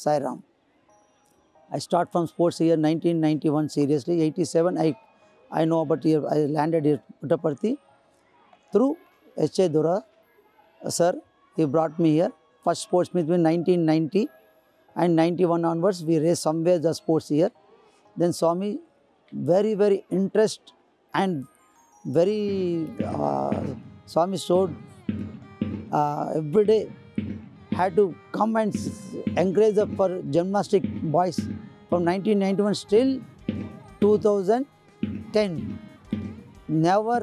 Sai Ram. I start from sports year 1991 seriously. 87 I know about here. I landed here Puttaparthi through H.A. Dora sir. He brought me here. First sports meet between 1990 and 91 onwards. We raised somewhere the sports here. Then Swami very interest and very Swami showed every day had to come and encourage for gymnastic boys from 1991 still 2010. Never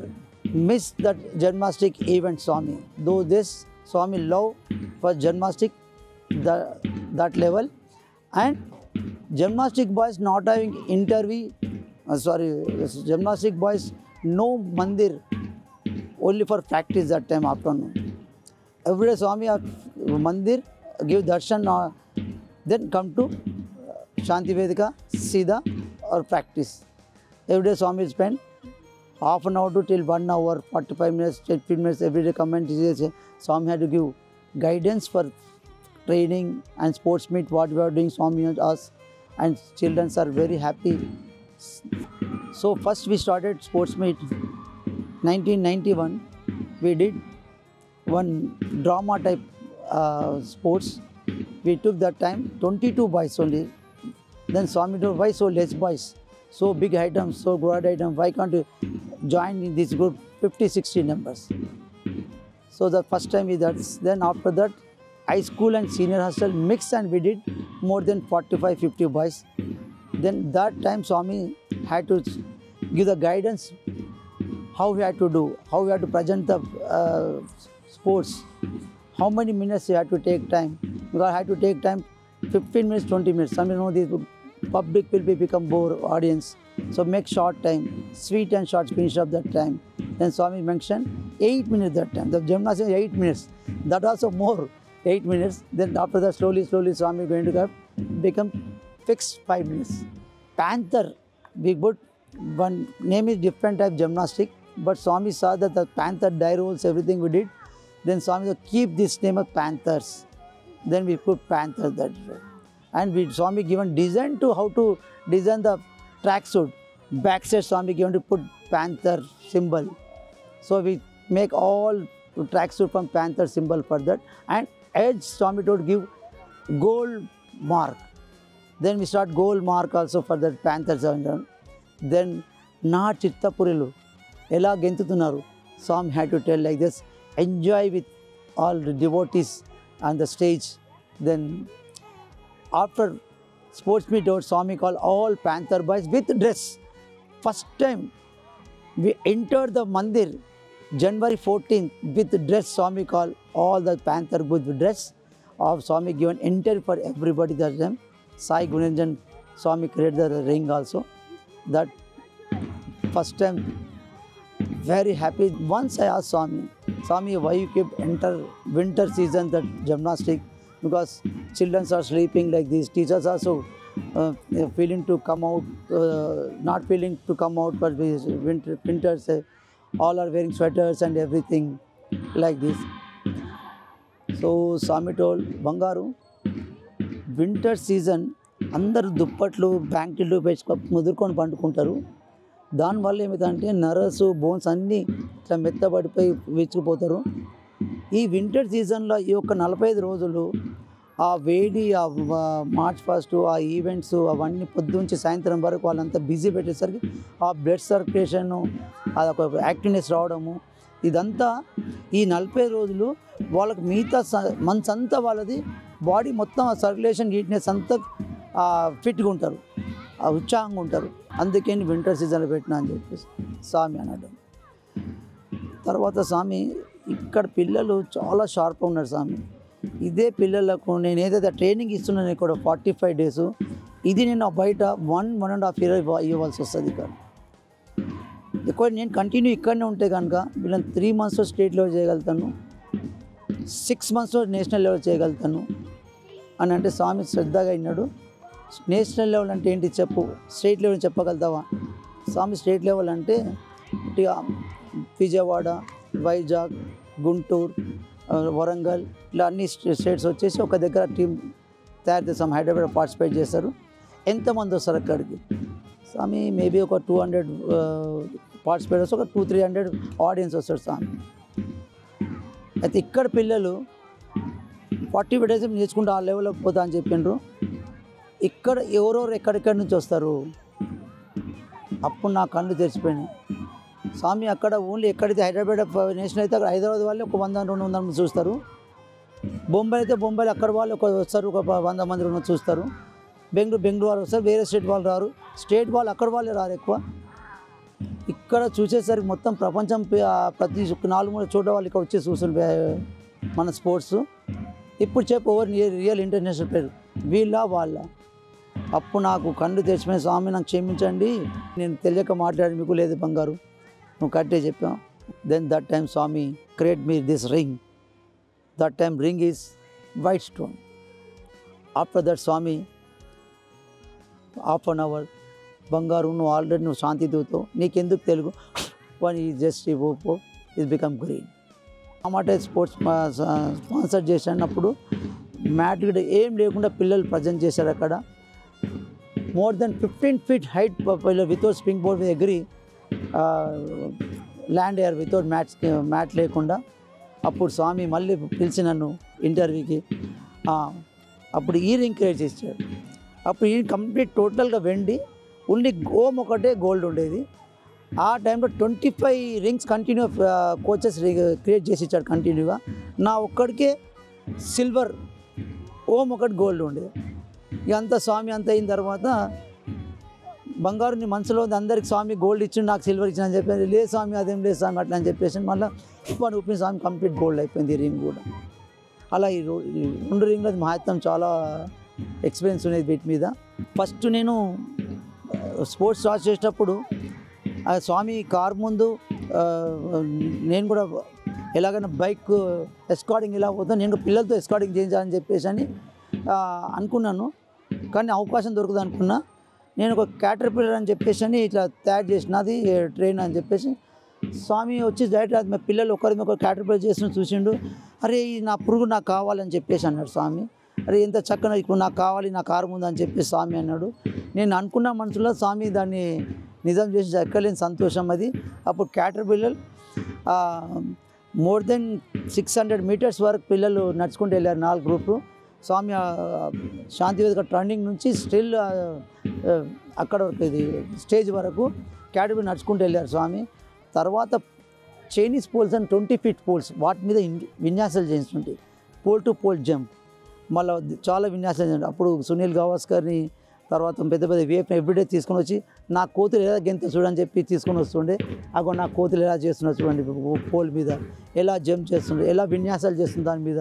miss that gymnastic event, Swami. Though this Swami love for gymnastic that level, and gymnastic boys not having interview. Gymnastic boys no mandir, only for practice that time afternoon. Every day Swami at mandir give darshan, then come to Shanti Vedika, Sida or practice. Every day Swami spend half an hour to till 1 hour, 45 minutes, 15 minutes every day come and say, Swami had to give guidance for training and sports meet what we are doing. Swami and us and children are very happy. So first we started sports meet 1991. We did one drama type sports. We took that time 22 boys only. Then Swami told, why so less boys? So big items, so broad item, why can't you join in this group 50-60 numbers? So the first time is that. Then after that, high school and senior hostel mixed and we did more than 45-50 boys. Then that time Swami had to give the guidance how we had to do, how we had to present the sports, how many minutes you had to take time. Because I had to take time 15 minutes, 20 minutes. Some this public will become bored audience. So make short time, sweet and short finish up that time. Then Swami mentioned 8 minutes that time. The gymnasium 8 minutes. That also more 8 minutes. Then after that slowly Swami going to become fixed 5 minutes. Panther, we put one name is different type gymnastic, but Swami saw that the Panther die rolls, everything we did. Then Swami said, keep this name of Panthers. Then we put Panther that way. And Swami given design to how to design the tracksuit. Backside Swami given to put Panther symbol. So we make all tracksuit from Panther symbol for that. And edge Swami told give gold mark. Then we start gold mark also for that Panther. Then na chittapurilu ela gentutunnaru. Swami had to tell like this, enjoy with all the devotees on the stage. Then after sports meet out, Swami called all Panther boys with dress. First time we entered the mandir, January 14th with dress. Swami called all the Panther boys with dress. Of Swami given enter for everybody that time. Sai Gunaranjan Swami created the ring also. That first time very happy. Once I asked Swami, why you keep enter winter season that gymnastic? Because children are sleeping like this. Teachers also feeling to come out, not feeling to come out, but winters all are wearing sweaters and everything like this. So Swami told, Bangaru, winter season అందరు దుప్పట్లు బ్యాంకులు ముదురుకొని పండుకుంటారు. దానివల్ల ఏమిటంటే Narasu bones అన్నీ ఇట్లా మెత్తబడిపోయి విచ్చుకుపోతారు. ఈ winter సీజన్లో ఈ యొక్క 45 రోజులు ఆ వేడి, ఆ మార్చ్ ఫస్ట్ ఆ ఈవెంట్స్ అవన్నీ పొద్దుంచి సాయంత్రం వరకు వాళ్ళంతా బిజీ పెట్టేసరికి ఆ బ్లడ్ సర్క్యులేషన్ అదొక యాక్టివ్నెస్ రావడము, ఇదంతా ఈ 40 రోజులు వాళ్ళకి మిగతా మంత్స్ అంతా వాళ్ళది బాడీ మొత్తం ఆ సర్క్యులేషన్ హీట్నెస్ అంతా ఫిట్గా ఉంటారు, ఉత్సాహంగా ఉంటారు. అందుకని వింటర్ సీజన్లో పెట్టినా అని చెప్పేసి స్వామి అనడం. తర్వాత స్వామి ఇక్కడ పిల్లలు చాలా షార్ప్గా ఉన్నారు స్వామి. ఇదే పిల్లలకు నేను ఏదైతే ట్రైనింగ్ ఇస్తున్నాను ఇక్కడ 45 డేస్, ఇది నేను బయట 1.5 year ఇవ్వాల్సి వస్తుంది. ఇక్కడ ఎక్కువ నేను కంటిన్యూ ఇక్కడనే ఉంటే కనుక వీళ్ళని 3 monthsలో స్టేట్ లెవెల్ చేయగలుగుతాను, 6 monthsలో నేషనల్ లెవెల్ చేయగలుగుతాను అని అంటే స్వామి శ్రద్ధగా విన్నాడు. నేషనల్ లెవెల్ అంటే ఏంటి చెప్పు, స్టేట్ లెవెల్ చెప్పగలుగుతావా? స్వామి స్టేట్ లెవెల్ అంటే విజయవాడ, వైజాగ్, గుంటూరు, వరంగల్ ఇలా అన్ని స్టేట్స్ వచ్చేసి ఒక దగ్గర టీం తయారు చేస్తాం, హైదరాబాద్ పార్టిసిపేట్ చేస్తారు. ఎంతమంది వస్తారు అక్కడికి? స్వామి మేబీ ఒక 200 పార్టిసిపేటర్స్, ఒక 200-300 ఆడియన్స్ వస్తారు స్వామి. అయితే ఇక్కడ పిల్లలు 40 డేస్ నేర్చుకుంటూ ఆ లెవెల్లోకి పోతా అని చెప్పిండ్రు. ఇక్కడ ఎవరెవరు ఎక్కడెక్కడి నుంచి వస్తారు? అప్పుడు నా కళ్ళు తెరిచిపోయినాయి. స్వామి అక్కడ ఓన్లీ ఎక్కడైతే హైదరాబాద్ నేషనల్ అయితే అక్కడ హైదరాబాద్ వాళ్ళు ఒక 100-200 మంది చూస్తారు. బొంబాయి అయితే బొంబాయిలో అక్కడ వాళ్ళు వస్తారు, ఒక 100 మంది 200 చూస్తారు. బెంగళూరు వాళ్ళు వస్తారు, వేరే స్టేట్ వాళ్ళు రారు. స్టేట్ వాళ్ళు అక్కడ వాళ్ళే రారు ఎక్కువ. ఇక్కడ చూసేసరికి మొత్తం ప్రపంచం ప్రతి 4 చోట్ల వాళ్ళు ఇక్కడ వచ్చి చూస్తారు మన స్పోర్ట్స్. ఇప్పుడు చెప్పు ఎవరు రియల్ ఇంటర్నేషనల్ ప్లేయర్, వీళ్ళ వాళ్ళ? అప్పుడు నాకు కళ్ళు తెచ్చిపోయిన. స్వామి నాకు క్షమించండి, నేను తెలియక మాట్లాడి మీకు లేదు బంగారు, నువ్వు కట్టే చెప్పావు. Then that time Swami create me this ring. That time ring is white stone. After that Swami half an hour, బంగారు నువ్వు ఆల్రెడీ నువ్వు శాంతి దూతో, నీకెందుకు తెలుగు, వన్ ఈ just is become green. Drama sports sponsor చేసినప్పుడు మ్యాట్ కూడా ఏం లేకుండా పిల్లలు ప్రజెంట్ చేశారు అక్కడ. More than 15 feet height without spring board మీద ఎగిరి ల్యాండ్ అయ్యారు వితౌట్ మ్యాట్ లేకుండా. అప్పుడు స్వామి మళ్ళీ పిలిచి నన్ను ఇంటర్వ్యూకి. అప్పుడు ఈ రింగ్ క్రియేట్ చేశాడు. అప్పుడు ఈ కంప్లీట్ టోటల్గా వెండి, ఓన్లీ ఒకటే గోల్డ్ ఉండేది. ఆ టైంలో 25 రింగ్స్ కంటిన్యూ కోచెస్ క్రియేట్ చేసి ఇచ్చాడు కంటిన్యూగా. నా ఒక్కడికే సిల్వర్, ఒకటి గోల్డ్ ఉండేది. ఇక అంతా స్వామి అంత అయిన తర్వాత బంగారు నీ మనసులో ఉంది, అందరికి స్వామి గోల్డ్ ఇచ్చి నాకు సిల్వర్ ఇచ్చిన అని చెప్పి, లేదు స్వామి అదేం లేదు స్వామి అట్లా అని చెప్పేసి మళ్ళీ వాడు ఊపిన స్వామి కంప్లీట్ గోల్డ్ అయిపోయింది ఈ రింగ్ కూడా. అలా ఈ 2 రింగ్లో మహత్వం చాలా ఎక్స్పీరియన్స్ ఉండేది వీటి మీద. ఫస్ట్ నేను స్పోర్ట్స్ స్టార్ట్ చేసేటప్పుడు ఆ స్వామి కార్ ముందు నేను కూడా ఎలాగైనా బైక్ ఎస్కార్టింగ్ ఇలా పోతాను, నేను పిల్లలతో ఎస్కార్టింగ్ చేయించాలని చెప్పేసి అని అనుకున్నాను. కానీ అవకాశం దొరకదు అనుకున్నా. నేను ఒక క్యాటర్పిల్లర్ అని చెప్పేసి అని ఇట్లా తయారు చేసినది ట్రైన్ అని చెప్పేసి స్వామి వచ్చి డైరెక్ట్ పిల్లలు ఒకరి క్యాటర్పిల్లర్ చేసిన చూసిండు. అరే నా పురుగు నాకు కావాలని చెప్పేసి అన్నాడు స్వామి. అరే ఎంత చక్కగా ఇప్పుడు నాకు కావాలి, నా కారు ముందు అని చెప్పేసి స్వామి అన్నాడు. నేను అనుకున్న మనసులో స్వామి దాన్ని నిజం చేసి ఎక్కలేని సంతోషం అది. అప్పుడు క్యాటర్పిల్లర్ మోర్ దెన్ 600 meters వరకు పిల్లలు నడుచుకుంటూ వెళ్ళారు 4 గ్రూపులు. స్వామి శాంతివేదిక టర్నింగ్ నుంచి స్టిల్ అక్కడ వరకు ఇది స్టేజ్ వరకు క్యాటర్పిల్లర్ నడుచుకుంటూ వెళ్ళారు స్వామి. తర్వాత చైనీస్ పోల్స్ అని 20 feet పోల్స్, వాటి మీద విన్యాసాలు చేస్తుంటాయి. పోల్ టు పోల్ జంప్, మళ్ళీ చాలా విన్యాసాలు చేయండి. అప్పుడు సునీల్ గవాస్కర్ని తర్వాత పెద్ద వేపు ఎవ్రీడే తీసుకొని వచ్చి నా కోతులు ఎలా గెంత చూడని చెప్పి తీసుకొని వస్తుండే. అగో నా కోతులు ఎలా చేస్తున్నారు చూడండి, పోల్ మీద ఎలా జంప్ చేస్తుండే, ఎలా విన్యాసాలు చేస్తుంది దాని మీద.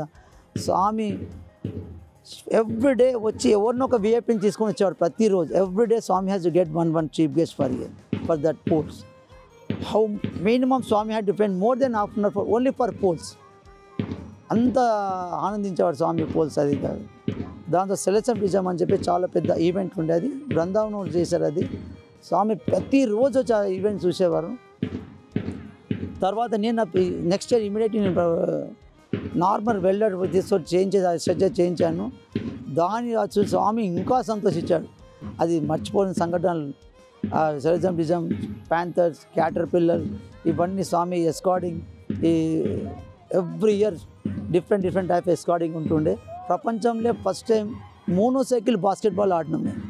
స్వామి ఎవ్రీడే వచ్చి ఎవరినో ఒక విఐపిని తీసుకొని వచ్చేవాడు ప్రతిరోజు. Everyday Swami has to get one chief guest for that polls. How minimum Swami had to spend more than half an hour only for polls. అంత ఆనందించేవాడు స్వామి పోల్స్. అది కాదు, దాంతో సెలెక్షన్ విజయం అని చెప్పి చాలా పెద్ద ఈవెంట్ ఉండేది. బృందావనం చేశారు అది. స్వామి ప్రతిరోజు వచ్చి ఆ ఈవెంట్ చూసేవారు. తర్వాత నేను నెక్స్ట్ ఇయర్ ఇమీడియట్లీ నేను నార్మల్ వెల్డర్ తీసుకొని చేయించాను. దాన్ని చూసి స్వామి ఇంకా సంతోషించాడు. అది మర్చిపోయిన సంఘటనలు. సెలెక్షన్ విజయం, ప్యాంథర్స్, క్యాటర్పిల్లర్, ఇవన్నీ స్వామి ఎస్కార్టింగ్. ఈ every year different type escorting ఉంటుండే. ప్రపంచంలో ఫస్ట్ టైం మోనోసైకిల్ బాస్కెట్బాల్ ఆడినాం మేము.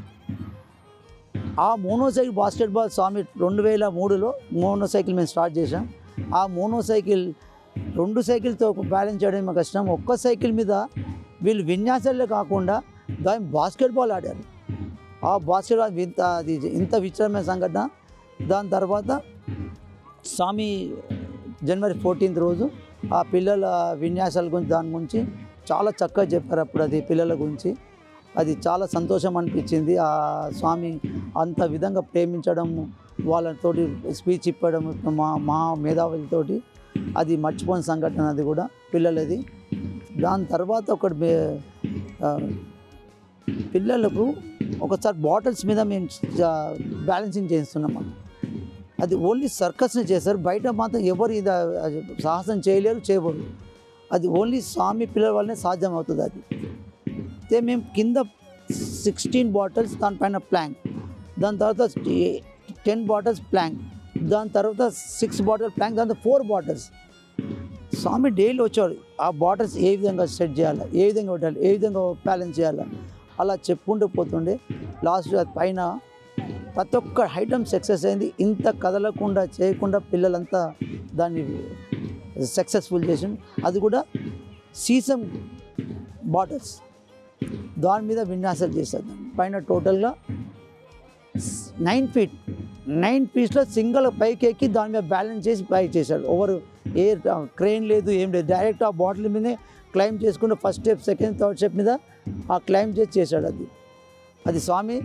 ఆ మోనోసైకిల్ బాస్కెట్బాల్ స్వామి 2003లో మోనోసైకిల్ మేము స్టార్ట్ చేసాం. ఆ మోనోసైకిల్ 2 సైకిల్తో బ్యాలెన్స్ చేయడం కష్టం. ఒక్క సైకిల్ మీద వీళ్ళు విన్యాసాలే కాకుండా దాని బాస్కెట్బాల్ ఆడారు. ఆ బాస్కెట్బాల్ ఇంత విచిత్రమైన సంఘటన. దాని తర్వాత స్వామి జనవరి 14th రోజు ఆ పిల్లల విన్యాసాల గురించి దాని గురించి చాలా చక్కగా చెప్పారు. అప్పుడు అది పిల్లల గురించి అది చాలా సంతోషం అనిపించింది. ఆ స్వామి అంత విధంగా ప్రేమించడం, వాళ్ళతోటి స్పీచ్ ఇప్పడం మా మేధావులతోటి, అది మర్చిపోయిన సంఘటన అది కూడా పిల్లలది. దాని తర్వాత ఒకటి పిల్లలకు ఒకసారి బాటిల్స్ మీద మేము బ్యాలెన్సింగ్ చేస్తున్నాం. అది ఓన్లీ సర్కస్ని చేశారు, బయట మాత్రం ఎవరు ఇది సాహసం చేయలేరు, చేయబోరు. అది ఓన్లీ స్వామి పిల్లల వల్లనే సాధ్యం అవుతుంది. అది చెప్తే మేము కింద 16 బాటిల్స్ దానిపైన ప్లాంక్, దాని తర్వాత 10 బాటిల్స్ ప్లాంక్, దాని తర్వాత 6 బాటిల్ ప్లాంక్, దాని తర్వాత 4 బాటిల్స్. స్వామి డైలీ వచ్చాడు ఆ బాటిల్స్ ఏ విధంగా సెట్ చేయాలి, ఏ విధంగా పెట్టాలి, ఏ విధంగా బ్యాలెన్స్ చేయాలి అలా చెప్పుకుంటూ పోతుండే. లాస్ట్ పైన ప్రతి ఒక్క ఐటమ్ సక్సెస్ అయింది. ఇంత కదలకుండా చేయకుండా పిల్లలంతా దాన్ని సక్సెస్ఫుల్ చేసింది. అది కూడా సీసం బాటిల్స్ దాని మీద విన్యాసాలు చేశారు. పైన టోటల్గా 9 feet 9 feet సింగిల్ పైకి ఎక్కి దాని మీద బ్యాలెన్స్ చేసి పైకి చేశాడు. ఓవర్ ఏ క్రెయిన్ లేదు, ఏం లేదు, డైరెక్ట్ ఆ బాటిల్ మీదే క్లైమ్ చేసుకుంటూ first step, second, third step మీద ఆ క్లైమ్ చేసి చేశాడు. అది స్వామి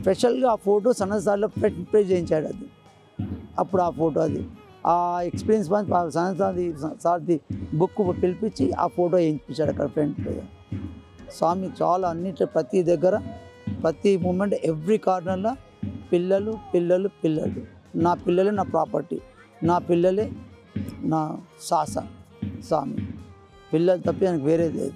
స్పెషల్గా ఆ ఫోటో సన్నసార్లో ప్రే చేయించాడు. అప్పుడు ఆ ఫోటో ఆ ఎక్స్పీరియన్స్ సన్నసాది సార్ది బుక్ పిలిపించి ఆ ఫోటో వేయించాడు అక్కడ ఫ్రంట్ మీద. స్వామి చాలా అన్నిట్లో ప్రతి దగ్గర ప్రతి మూమెంట్ ఎవ్రీ కార్నర్లో పిల్లలు పిల్లలు పిల్లలు, నా పిల్లలే నా ప్రాపర్టీ, నా పిల్లలే నా స్వామి, పిల్లలు తప్పి నాకు వేరేది లేదు.